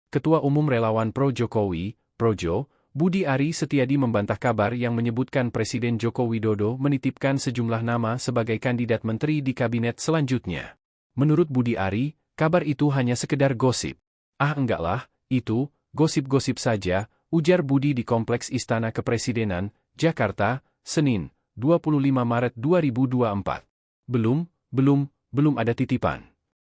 Ketua Umum Relawan Pro Jokowi, Projo, Budi Ari Setiadi membantah kabar yang menyebutkan Presiden Joko Widodo menitipkan sejumlah nama sebagai kandidat menteri di kabinet selanjutnya. Menurut Budi Ari, kabar itu hanya sekedar gosip. Ah enggak lah, itu, gosip-gosip saja, ujar Budi di Kompleks Istana Kepresidenan, Jakarta, Senin, 25 Maret 2024. Belum ada titipan.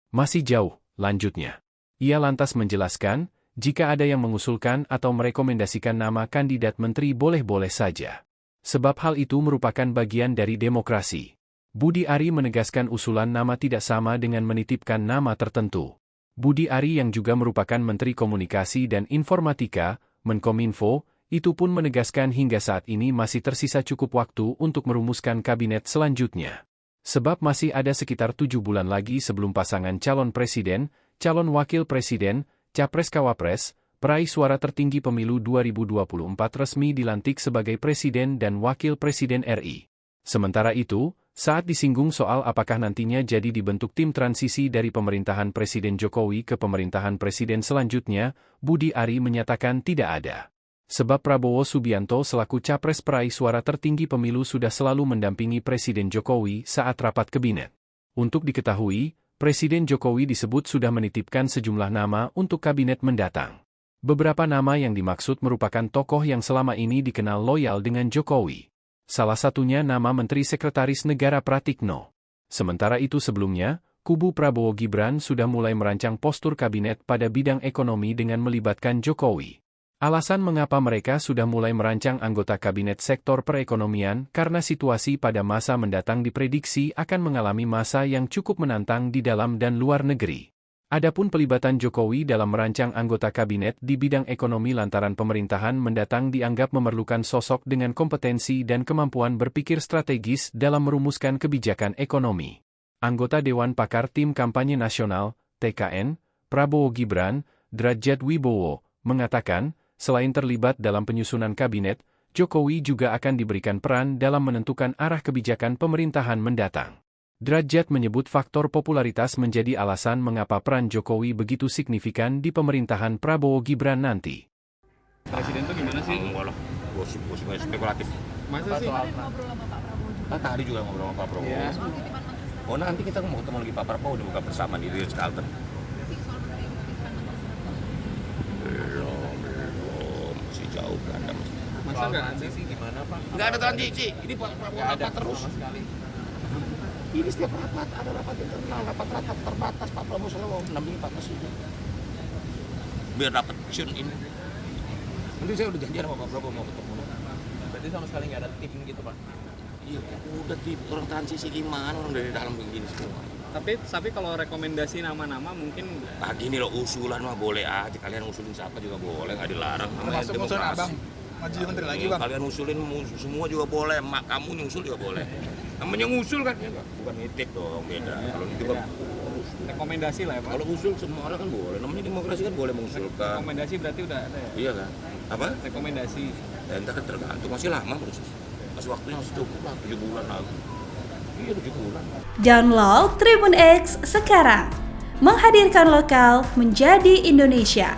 Masih jauh, lanjutnya. Ia lantas menjelaskan, jika ada yang mengusulkan atau merekomendasikan nama kandidat menteri boleh-boleh saja. Sebab hal itu merupakan bagian dari demokrasi. Budi Ari menegaskan usulan nama tidak sama dengan menitipkan nama tertentu. Budi Ari yang juga merupakan Menteri Komunikasi dan Informatika, Menkominfo, itu pun menegaskan hingga saat ini masih tersisa cukup waktu untuk merumuskan kabinet selanjutnya. Sebab masih ada sekitar 7 bulan lagi sebelum pasangan calon presiden, calon wakil presiden, Capres-Cawapres, peraih suara tertinggi pemilu 2024 resmi dilantik sebagai Presiden dan Wakil Presiden RI. Sementara itu, saat disinggung soal apakah nantinya jadi dibentuk tim transisi dari pemerintahan Presiden Jokowi ke pemerintahan Presiden selanjutnya, Budi Ari menyatakan tidak ada. Sebab Prabowo Subianto selaku Capres peraih suara tertinggi pemilu sudah selalu mendampingi Presiden Jokowi saat rapat kabinet. Untuk diketahui, Presiden Jokowi disebut sudah menitipkan sejumlah nama untuk kabinet mendatang. Beberapa nama yang dimaksud merupakan tokoh yang selama ini dikenal loyal dengan Jokowi. Salah satunya nama Menteri Sekretaris Negara Pratikno. Sementara itu sebelumnya, kubu Prabowo Gibran sudah mulai merancang postur kabinet pada bidang ekonomi dengan melibatkan Jokowi. Alasan mengapa mereka sudah mulai merancang anggota kabinet sektor perekonomian karena situasi pada masa mendatang diprediksi akan mengalami masa yang cukup menantang di dalam dan luar negeri. Adapun pelibatan Jokowi dalam merancang anggota kabinet di bidang ekonomi lantaran pemerintahan mendatang dianggap memerlukan sosok dengan kompetensi dan kemampuan berpikir strategis dalam merumuskan kebijakan ekonomi. Anggota Dewan Pakar Tim Kampanye Nasional, TKN, Prabowo Gibran, Drajat Wibowo, mengatakan, selain terlibat dalam penyusunan kabinet, Jokowi juga akan diberikan peran dalam menentukan arah kebijakan pemerintahan mendatang. Drajat menyebut faktor popularitas menjadi alasan mengapa peran Jokowi begitu signifikan di pemerintahan Prabowo Gibran nanti. Presiden itu gimana sih? Enggak lah, gosip spekulatif. Masa sih? Ngobrol sama Pak Prabowo juga. Tadi juga ngobrol sama Pak Prabowo. Ya. Soal titipan menteri. Oh nanti kita mau ketemu lagi Pak Prabowo dibuka bersama di Ritz-Carlton. Soal menteri titipan menteri. Belum, masih jauh kan. Masa nggak ada sih gimana Pak? Nggak ada transisi, ini Pak Prabowo rapat terus. Ini setiap rapat, ada rapat internal, rapat terbatas, Pak Prabowo selalu mendampingi Pak Presiden. Biar dapat tune ini. Nanti saya udah janjian sama Pak Prabowo mau ketemu. Berarti sama sekali nggak ada tim gitu Pak? Iya, udah tim orang transisi gimana, orang dari dalam begini semua. Tapi kalau rekomendasi nama-nama mungkin Nah gini loh, usulan mah boleh aja, kalian usulin siapa juga boleh, nggak dilarang. Namanya Termasuk usulan abang, maju jadi menteri lagi bang. Kalian usulin semua juga boleh, mak kamu nyusul juga boleh. Namanya ngusul kan, ya, bukan nitip dong, beda. Kalau nitip kan rekomendasi lah ya Pak. kalau usul semua orang kan boleh, namanya demokrasi kan boleh mengusulkan. Rekomendasi berarti udah ada ya? Iya kan? Apa? Rekomendasi. Ya, entar kan tergantung, masih lama proses. Masih waktunya masih cukup lah, 7 bulan lagi. Iya 7 bulan. Download Tribun X sekarang. Menghadirkan lokal menjadi Indonesia.